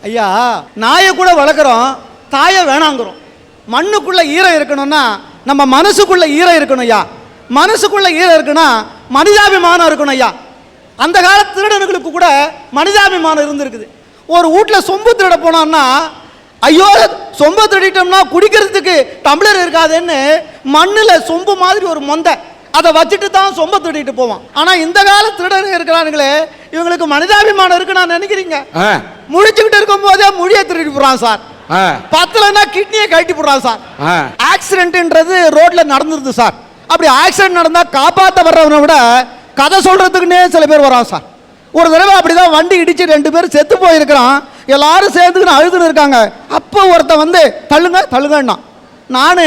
ஐயா, நாயை கூட வளர்க்குறோம், தாயை வேணாங்கிறோம். மண்ணுக்குள்ள ஈரம் இருக்கணும்னா நம்ம மனசுக்குள்ள ஈரம் இருக்கணும் ஐயா. மனசுக்குள்ள ஈரம் இருக்குன்னா மனிதாபிமானம் இருக்கணும் ஐயா. அந்த கால திருடனுங்களுக்கு கூட மனிதாபிமானம் இருந்திருக்குது. ஒரு வீட்டில் சொம்பு திருட போனோம்னா, ஐயோ சொம்பை திருடிட்டோம்னா குடிக்கிறதுக்கு டம்ளர் இருக்காதுன்னு மண்ணில் சொம்பு மாதிரி ஒரு மொந்தை அதை வச்சுட்டு தான் சொம்பை திருடிட்டு போவான். ஆனால் இந்த கால திருடனுங்க இருக்கிறானுங்களே, இவங்களுக்கு மனிதாபிமானம் இருக்கு நான் நினைக்கிறீங்க? முழிச்சுக்கிட்டு இருக்கும் போதே மொழியை திருடி போடுறான் சார். பத்தலன்னா கிட்னியை கழட்டி போடுறான் சார். ஆக்சிடென்ட்ன்றது ரோட்ல நடந்துருது சார். அப்படி ஆக்சிடென்ட் நடந்தா காப்பாற்ற வர்றவனை விட கதை சொல்றதுக்குன்னே சில பேர் வரான் சார். ஒரு தடவை அப்படிதான் வண்டி இடிச்சு 2 பேர் செத்து போயிருக்கிறான். எல்லாரும் சேர்ந்துக்கின்னு அழுதுன்னு இருக்காங்க. அப்போ ஒருத்தன் வந்து தள்ளுங்க தள்ளுங்கன்னா, நானு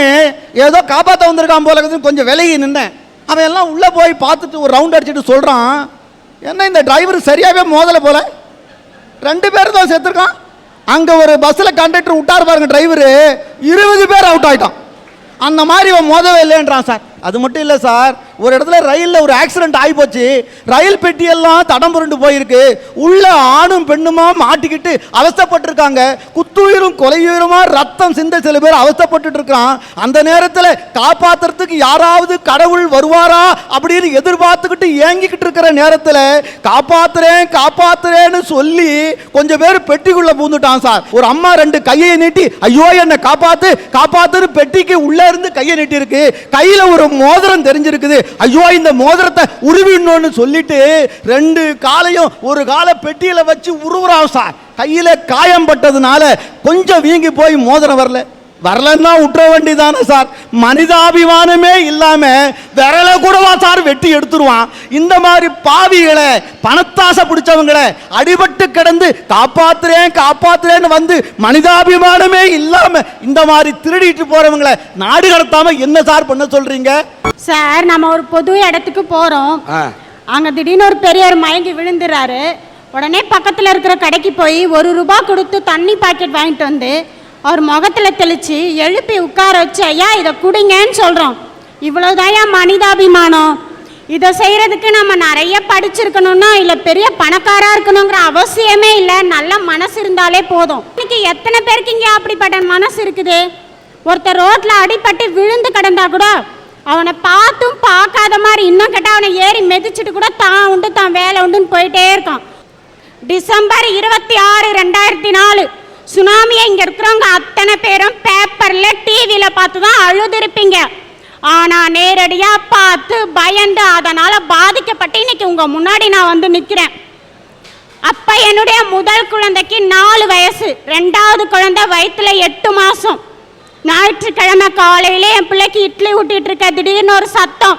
ஏதோ காப்பாற்ற வந்திருக்கான் போல கொஞ்சம் விலகி நின்னேன். அவன் எல்லாம் உள்ள போய் பார்த்துட்டு ஒரு ரவுண்ட் அடிச்சுட்டு சொல்றான், என்ன இந்த டிரைவர் சரியாவே மோதலை போல, 2 பேர் தான் செத்துருக்கான். அங்க ஒரு பஸ்ல கண்டக்டர் விட்டார் பாருங்க, டிரைவரு 20 பேர் அவுட் ஆயிட்டான். அந்த மாதிரி அவன் மோதவே இல்லைன்றான் சார். அது மட்டும் இல்லை சார், ஒரு இடத்துல ரயிலில் ஒரு ஆக்சிடென்ட் ஆகி போச்சு. ரயில் பெட்டியெல்லாம் தடம் புரண்டு போயிருக்கு. உள்ள ஆணும் பெண்ணுமா மாட்டிக்கிட்டு அவஸ்தைப்பட்டிருக்காங்க. குத்துயிரும் கொலையுயிருமா ரத்தம் சிந்த சில பேர் அவஸ்தைப்பட்டு இருக்கான். அந்த நேரத்தில் காப்பாற்றுறதுக்கு யாராவது கடவுள் வருவாரா அப்படின்னு எதிர்பார்த்துக்கிட்டு ஏங்கிக்கிட்டு இருக்கிற நேரத்தில் காப்பாத்துறேன் காப்பாத்துறேன்னு சொல்லி கொஞ்சம் பேர் பெட்டிக்குள்ள பூந்துட்டான் சார். ஒரு அம்மா 2 கையை நீட்டி ஐயோ என்னை காப்பாத்து காப்பாத்துன்னு பெட்டிக்கு உள்ள இருந்து கையை நீட்டி இருக்கு. கையில ஒரு மோதிரம் தெரிஞ்சிருக்குது. ஐயோ இந்த மோதிரத்தை உருவிடணும்னு சொல்லிட்டு 2 காலையும் ஒரு காலை பெட்டியில வச்சு உருவுறான் சார். கையில காயம் பட்டதுனால கொஞ்சம் வீங்கி போய் மோதிரம் வரலன்னா விட்டுற வேண்டியதானே சார். மனிதாபிமானமே இல்லாம விரல கூடவா சார் வெட்டி எடுத்துருவான். இந்த மாதிரி பாவிகளை, பணத்தாசை பிடிச்சவங்களை, அடிபட்டு கிடந்து காப்பாத்துறேன் காப்பாத்துறேன்னு வந்து மனிதாபிமானமே இல்லாம இந்த மாதிரி திருடிட்டு போறவங்களை நாடு கடத்தாம என்ன சார் பண்ண சொல்றீங்க? சார், நம்ம ஒரு பொது இடத்துக்கு போறோம். அங்க திடீர்னு ஒரு பெரியவர் மயங்கி விழுந்துறாரு. உடனே பக்கத்துல இருக்கிற கடைக்கு போய் 1 ரூபாய் கொடுத்து தண்ணி பாக்கெட் வாங்கிட்டு வந்து அவர் முகத்துல தெளிச்சு எழுப்பி உட்கார வச்சு ஐயா இதை குடிங்கன்னு சொல்றோம். இவ்வளவுதான் மனிதாபிமானம். இதை செய்யறதுக்கு நம்ம நிறைய படிச்சிருக்கணும்னா இல்லை பெரிய பணக்காரா இருக்கணுங்கிற அவசியமே இல்லை. நல்ல மனசு இருந்தாலே போதும். இன்னைக்கு எத்தனை பேருக்கு இங்கே அப்படிப்பட்ட மனசு இருக்குது? ஒருத்தர் ரோட்ல அடிபட்டு விழுந்து கிடந்தா கூட அவனை பார்த்தும் பார்க்காத மாதிரி, இன்னும் கேட்டால் அவனை ஏறி மிதிச்சுட்டு கூட தான் உண்டு தான் வேலை உண்டுன்னு போயிட்டே இருக்கான். டிசம்பர் 26, 2004 சுனாமியை இங்க இருக்கிறவங்க அத்தனை பேரும் பேப்பர்ல டிவியில பார்த்து தான் அழுதுருப்பீங்க. ஆனா நேரடியா பார்த்து பயந்து அதனால பாதிக்கப்பட்டு இன்னைக்கு உங்க முன்னாடி நான் வந்து நிக்கிறேன். அப்ப என்னுடைய முதல் குழந்தைக்கு 4 வயசு, 2வது குழந்தை வயிற்றுல 8 மாசம். ஞாயிற்றுக்கிழமை காலையில என் பிள்ளைக்கு இட்லி ஊட்டிட்டு இருக்க, திடீர்னு ஒரு சத்தம்.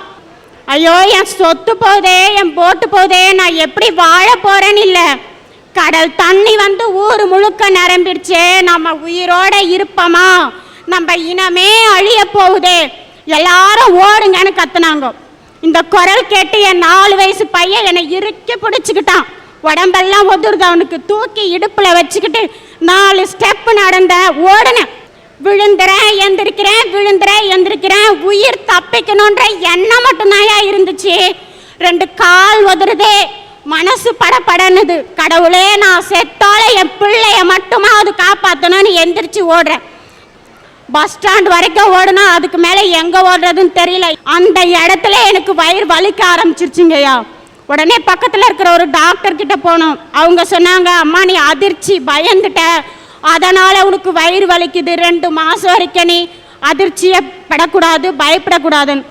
ஐயோ என் சொத்து போதே, என் போட்டு போதே, நான் எப்படி வாழ போறேன்னு இல்லை, கடல் தண்ணி வந்து ஊர் முழுக்க நிரம்பிடுச்சே, நம்ம உயிரோட இருப்போமா, நம்ம இனமே அழிய போகுதே, எல்லாரும் ஓடுங்கன்னு கத்துனாங்க. இந்த குரல் கேட்டு என் 4 வயசு பையன் என்னை இறுக்கி பிடிச்சுக்கிட்டான். உடம்பெல்லாம் ஒதுருது அவனுக்கு. தூக்கி இடுப்புல வச்சுக்கிட்டு 4 ஸ்டெப் நடந்த ஓடுனேன். விழுந்துறேன் எந்திரிக்கிறேன், விழுந்துறேன் எந்திரிக்கிறேன். உயிர் தப்பிக்கணுன்ற எண்ணம் மட்டும்தான் இருந்துச்சு. 2 கால் ஒதுருதே, மனசு படப்படனுது. கடவுளே நான் செத்தால என் பிள்ளைய மட்டுமாவது காப்பாற்றணும்னு எந்திரிச்சு ஓடுறேன். பஸ் ஸ்டாண்ட் வரைக்கும் ஓடுனா அதுக்கு மேலே எங்கே ஓடுறதுன்னு தெரியல. அந்த இடத்துல எனக்கு வயிறு வலிக்க ஆரம்பிச்சிருச்சுங்கய்யா. உடனே பக்கத்தில் இருக்கிற ஒரு டாக்டர் கிட்ட போனோம். அவங்க சொன்னாங்க, அம்மா நீ அதிர்ச்சி பயந்துட்ட, அதனால் உனக்கு வயிறு வலிக்குது, 2 மாதம் வரைக்கும் நீ அதிர்ச்சியை படக்கூடாது, பயப்படக்கூடாதுன்னு.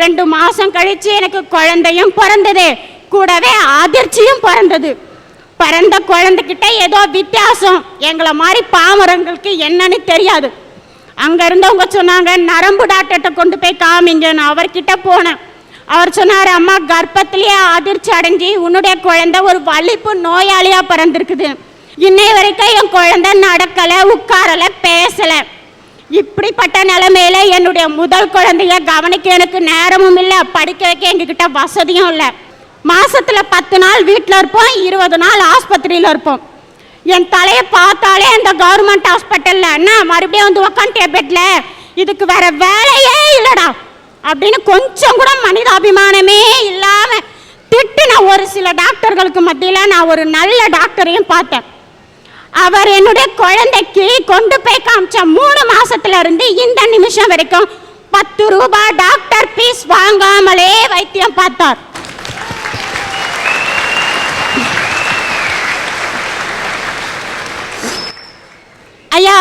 2 மாதம் கழித்து எனக்கு குழந்தையும் பிறந்தது, கூடவே அதிர்ச்சியும் பிறந்தது. பிறந்த குழந்தைகிட்ட ஏதோ வித்தியாசம், எங்களை மாதிரி பாமரங்களுக்கு என்னன்னு தெரியாது. அங்கே இருந்தவங்க சொன்னாங்க, நரம்பு டாக்டர்கிட்ட கொண்டு போய் காமிங்கன்னு. அவர்கிட்ட போனேன். அவர் சொன்னார், அம்மா கர்ப்பத்திலேயே அதிர்ச்சி அடைஞ்சி உன்னுடைய குழந்தை ஒரு வலிப்பு நோயாளியாக பிறந்திருக்குது. இன்னை வரைக்கும் என் குழந்தை நடக்கலை, உட்காரலை, பேசலை. இப்படிப்பட்ட நிலைமையில என்னுடைய முதல் குழந்தைய கவனிக்க எனக்கு நேரமும் இல்லை, படிக்க வைக்க எங்ககிட்ட வசதியும் இல்லை. மாசத்துல 10 நாள் வீட்டில் இருப்போம், 20 நாள் ஆஸ்பத்திரியில் இருப்போம். என் தலையை பார்த்தாலே அந்த கவர்மெண்ட் ஹாஸ்பிட்டல்ல என்ன மறுபடியும் வந்து உக்காண்டே பெட்ல, இதுக்கு வேற வேலையே இல்லடா அப்படின்னு கொஞ்சம் கூட மனிதாபிமானமே இல்லாம திட்டுன ஒரு சில டாக்டர்களுக்கு மத்தியில் நான் ஒரு நல்ல டாக்டரையும் பார்த்தேன். அவர் என்னுடைய குழந்தைக்கு கொண்டு போய் காமிச்ச 3 மாசத்துல இருந்து இந்த நிமிஷம் வரைக்கும் 10 ரூபாய் டாக்டர் ஃபீஸ் வாங்காமலே வைத்தியம் பார்த்தார். ஐயா,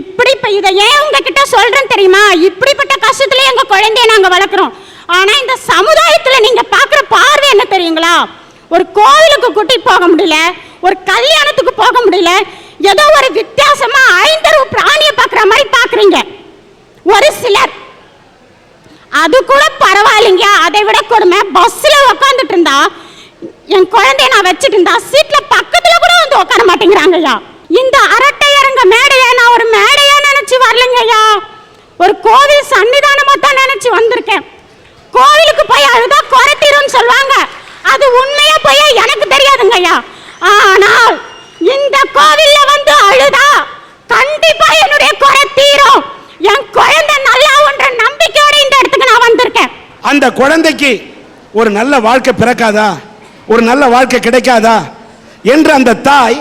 இப்படி இதை ஏன் உங்ககிட்ட சொல்றேன் தெரியுமா? இப்படிப்பட்ட கஷ்டத்துல எங்க குழந்தைய நாங்க வளர்க்குறோம். ஆனா இந்த சமுதாயத்துல நீங்க பாக்குற பார்வை என்ன தெரியுங்களா? ஒரு கோவிலுக்கு கூட்டிட்டு போக முடியல, ஒரு கல்யாணத்துக்கு போக முடியல, ஏதோ ஒரு வித்தியாசமா 5 பிராணியை பாக்குற மாதிரி பாக்குறீங்க ஒரு சிலர். அது கூட பரவாயில்லைங்க. அதை விட கொடுமை, பஸ்ல உட்காந்துட்டு இருந்தா என் குழந்தைய நான் வச்சுட்டு இருந்தா சீட்ல பக்கத்துல கூட வந்து உட்கார மாட்டேங்கிறாங்க ஐயா. இந்த அரட்டை அரங்க மேடையை நான் ஒரு மேடையா நினைச்சு வரலங்க ஐயா, ஒரு கோவில் சன்னிதானமா தான் நினைச்சு வந்திருக்கேன். கோவிலுக்கு போய் அழுதா குறைத்தீரும் சொல்லுவாங்க, அது உண்மையா போய் எனக்கு தெரியாதுங்க ஐயா. ஆனால் இந்த கோவில்ல வந்து அழுதா கண்டிப்பா என்னுடைய குறைத்தீரும், என் குழந்தை நல்லா ஒன்ற நம்பிக்கையோட இந்த இடத்துக்கு நான் வந்திருக்கேன். அந்த குழந்தைக்கு ஒரு நல்ல வாழ்க்கை பிறக்காதா, ஒரு நல்ல வாழ்க்கை கிடைக்காதா என்று அந்த தாய்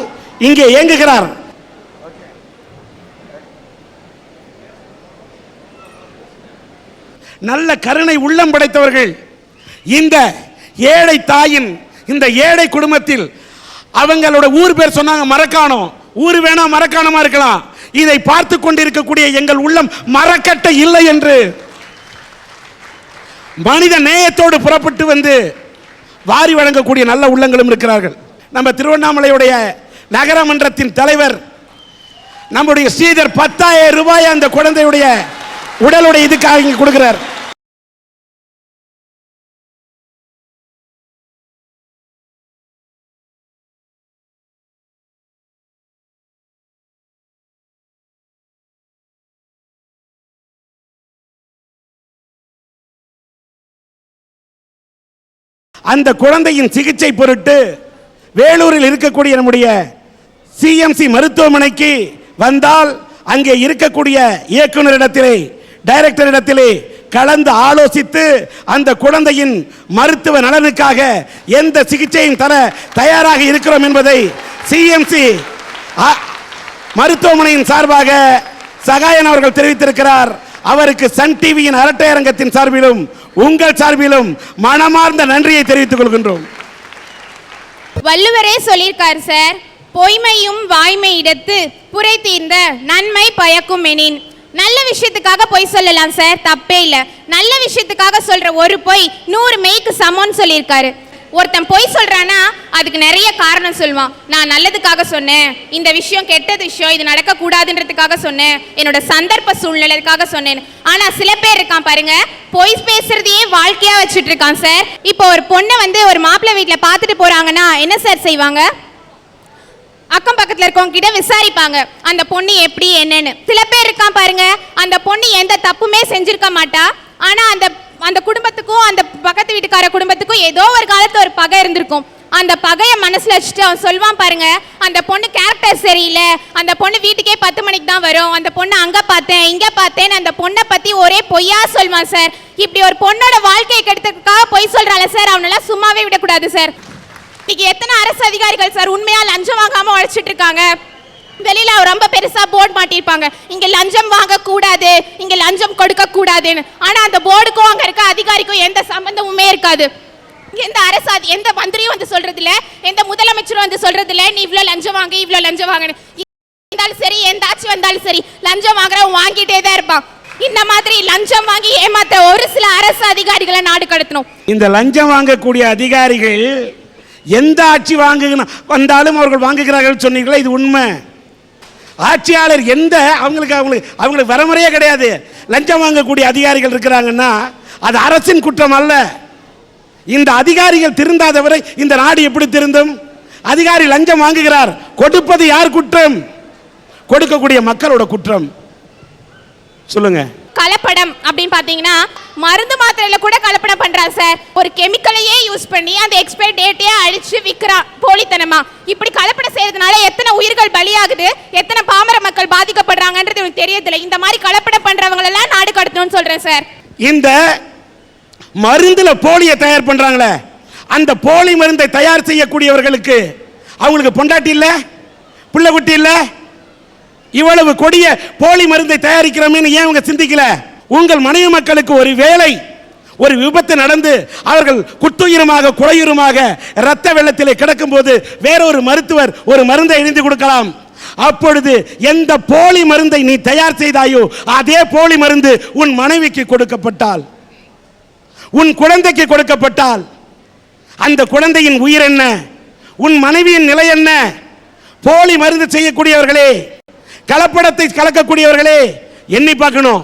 இங்கே ஏங்குகிறார். நல்ல கருணை உள்ளம் படைத்தவர்கள் இந்த ஏழை தாயின், இந்த ஏழை குடும்பத்தில் அவங்களோட ஊர் பேர் சொன்னாங்க மரக்காணம். ஊர் வேணா மரக்காணமா இருக்கலாம், இதை பார்த்து கொண்டிருக்கக்கூடிய எங்கள் உள்ளம் மரக்கட்டை இல்லை என்று மனித நேயத்தோடு புறப்பட்டு வந்து வாரி வழங்கக்கூடிய நல்ல உள்ளங்களும் இருக்கிறார்கள். நம்ம திருவண்ணாமலையுடைய நகரமன்றத்தின் தலைவர் நம்முடைய ஸ்ரீதர் 10,000 ரூபாய் அந்த குழந்தையுடைய உடலுடைய இதுக்காக இங்க கொடுக்கிறார். அந்த குழந்தையின் சிகிச்சை பொருட்டு வேலூரில் இருக்கக்கூடிய நம்முடைய சிஎம்சி மருத்துவமனைக்கு வந்தால் அங்கே இருக்கக்கூடிய இயக்குநரிடத்திலே, டைரக்டரிடத்திலே கலந்து ஆலோசித்து அந்த குழந்தையின் மருத்துவ நலனுக்காக எந்த சிகிச்சையும் தர தயாராக இருக்கிறோம் என்பதை சிஎம்சி மருத்துவமனையின் சார்பாக சகாயன் அவர்கள் தெரிவித்திருக்கிறார். அவருக்கு சன் டிவியின் அரட்டை அரங்கத்தின் சார்பிலும் உங்கள் சார்பிலும் மனமார்ந்த நன்றியை தெரிவித்துக் கொள்கின்றோம். வள்ளுவரே சொல்லியிருக்கார் சார், பொய்மையும் வாய்மை இடத்து புரை தீர்ந்த நன்மை பயக்கும் எனின். நல்ல விஷயத்துக்காக பொய் சொல்லலாம் சார், தப்பே இல்லை. நல்ல விஷயத்துக்காக சொல்ற ஒரு பொய் 100 மெய்க்கு சமம்னு சொல்லியிருக்காரு. ஒருத்தன் பொய் சொல்றானா அதுக்கு நிறைய காரணம் சொல்லுவான். நான் நல்லதுக்காக சொன்னேன், இந்த விஷயம் கெட்டது விஷயம், இது நடக்க கூடாதுன்றதுக்காக சொன்னேன், என்னோட சந்தர்ப்ப சூழ்நிலைக்காக சொன்னேன். ஆனா சில பேர் இருக்கான் பாருங்க, பொய் பேசுறதையே வாழ்க்கையா வச்சுட்டு இருக்கான் சார். இப்போ ஒரு பொண்ணை வந்து ஒரு மாப்பிள்ளை வீட்டுல பாத்துட்டு போறாங்கன்னா என்ன சார் செய்வாங்க? அக்கம் பக்கத்துல இருக்கவங்க கிட்ட விசாரிப்பாங்க அந்த பொண்ணு எப்படி என்னன்னு. சில பேர் இருக்கான் பாருங்க, அந்த பொண்ணு எந்த தப்புமே செஞ்சிருக்க மாட்டா, ஆனா அந்த குடும்பத்துக்கும் அந்த பக்கத்து வீட்டுக்கார குடும்பத்துக்கும் ஏதோ ஒரு காலத்துல ஒரு பகை இருந்திருக்கும். அந்த பகையை மனசுல வச்சுட்டு அவன் சொல்வான் பாருங்க, அந்த பொண்ணு கேரக்டர் சரியில்லை, அந்த பொண்ணு வீட்டுக்கே 10 மணிக்கு தான் வரும், அந்த பொண்ணு அங்க பார்த்தேன் இங்க பார்த்தேன்னு அந்த பொண்ணை பத்தி ஒரே பொய்யா சொல்வான் சார். இப்படி ஒரு பொண்ணோட வாழ்க்கையை கெடுத்ததுக்காக பொய் சொல்றால சார், அவனெல்லாம் சும்மாவே விடக்கூடாது சார். இன்னைக்கு எத்தனை அரசு அதிகாரிகள் சார் உண்மையா லஞ்சம் வாங்காம உழைச்சிட்டு இருக்காங்க. வெளியில ரொம்ப பெருசா போர்டு மாட்டிருப்பாங்க, இங்க லஞ்சம் வாங்க கூடாது, இங்க லஞ்சம் கொடுக்க கூடாதுன்னு. ஆனா அந்த போர்டுக்கும் அங்க இருக்க அதிகாரிக்கும் எந்த சம்பந்தமுமே இருக்காது. எந்த அரசு எந்த மந்திரியும் வந்து சொல்றது இல்ல, எந்த முதலமைச்சரும் வந்து சொல்றது இல்ல நீ இவ்வளவு லஞ்சம் வாங்க இவ்வளவு லஞ்சம் வாங்கன்னு. இருந்தாலும் சரி, எந்த ஆட்சி வந்தாலும் சரி, லஞ்சம் வாங்குறவன் வாங்கிட்டே தான் இருப்பான். இந்த மாதிரி லஞ்சம் வாங்கி ஏமாத்த ஒரு சில அரசு அதிகாரிகளை நாடு கடத்தணும். இந்த லஞ்சம் வாங்கக்கூடிய அதிகாரிகள் எந்த ஆட்சி வந்தாலும் அவர்கள் வாங்குகிறார்கள் சொன்னீங்களா, இது உண்மை. ஆட்சியாளர் எந்த அவங்களுக்கு வரமுறையே கிடையாது. லஞ்சம் வாங்கக்கூடிய அதிகாரிகள் இருக்கிறாங்கன்னா அது அரசின் குற்றம் அல்ல. இந்த அதிகாரிகள் திருந்தாதவரை இந்த நாடு எப்படி திருந்தும்? அதிகாரி லஞ்சம் வாங்குகிறார், கொடுப்பது யார் குற்றம்? கொடுக்கக்கூடிய மக்களோட குற்றம். சொல்லுங்க. கலப்படம் அப்படின்னு பாத்தீங்கன்னா மருந்து மாத்திரையில கூட கலப்படம் பண்றான் சார். ஒரு கெமிக்கலையே யூஸ் பண்ணி அந்த எக்ஸ்பைரி டேட்டையே அழிச்சு விற்கிறான் போலித்தனமா. இப்படி கலப்படம் செய்யறதுனால எத்தனை உயிர்கள் பலியாகுது, எத்தனை பாமர மக்கள் பாதிக்கப்படுறாங்கன்றது எனக்கு தெரியதில்லை. இந்த மாதிரி கலப்படம் பண்றவங்க எல்லாம் நாடு கடத்தணும்னு சொல்றேன் சார். இந்த மருந்துல போலியை தயார் பண்றாங்களே, அந்த போலி மருந்தை தயார் செய்யக்கூடியவர்களுக்கு அவங்களுக்கு பொண்டாட்டி இல்ல, பிள்ளை குட்டி இல்ல? இவ்வளவு கொடிய போலி மருந்தை தயாரிக்கிறோம்னு ஏன் உங்க சிந்திக்கல? உங்கள் மனைவி மக்களுக்கு ஒரு வேளை ஒரு விபத்து நடந்து அவர்கள் குத்துயிருமாக குறையுருமாக இரத்த வெள்ளத்திலே கிடக்கும் போது வேறொரு மருத்துவர் ஒரு மருந்தை எழுதி கொடுக்கலாம். அப்பொழுது எந்த போலி மருந்தை நீ தயார் செய்தாயோ அதே போலி மருந்து உன் மனைவிக்கு கொடுக்கப்பட்டால், உன் குழந்தைக்கு கொடுக்கப்பட்டால், அந்த குழந்தையின் உயிர் என்ன? உன் மனைவியின் நிலை என்ன? போலி மருந்து செய்யக்கூடியவர்களே, கலப்படத்தை கலக்கக்கூடியவர்களே, எண்ணி பார்க்கணும்.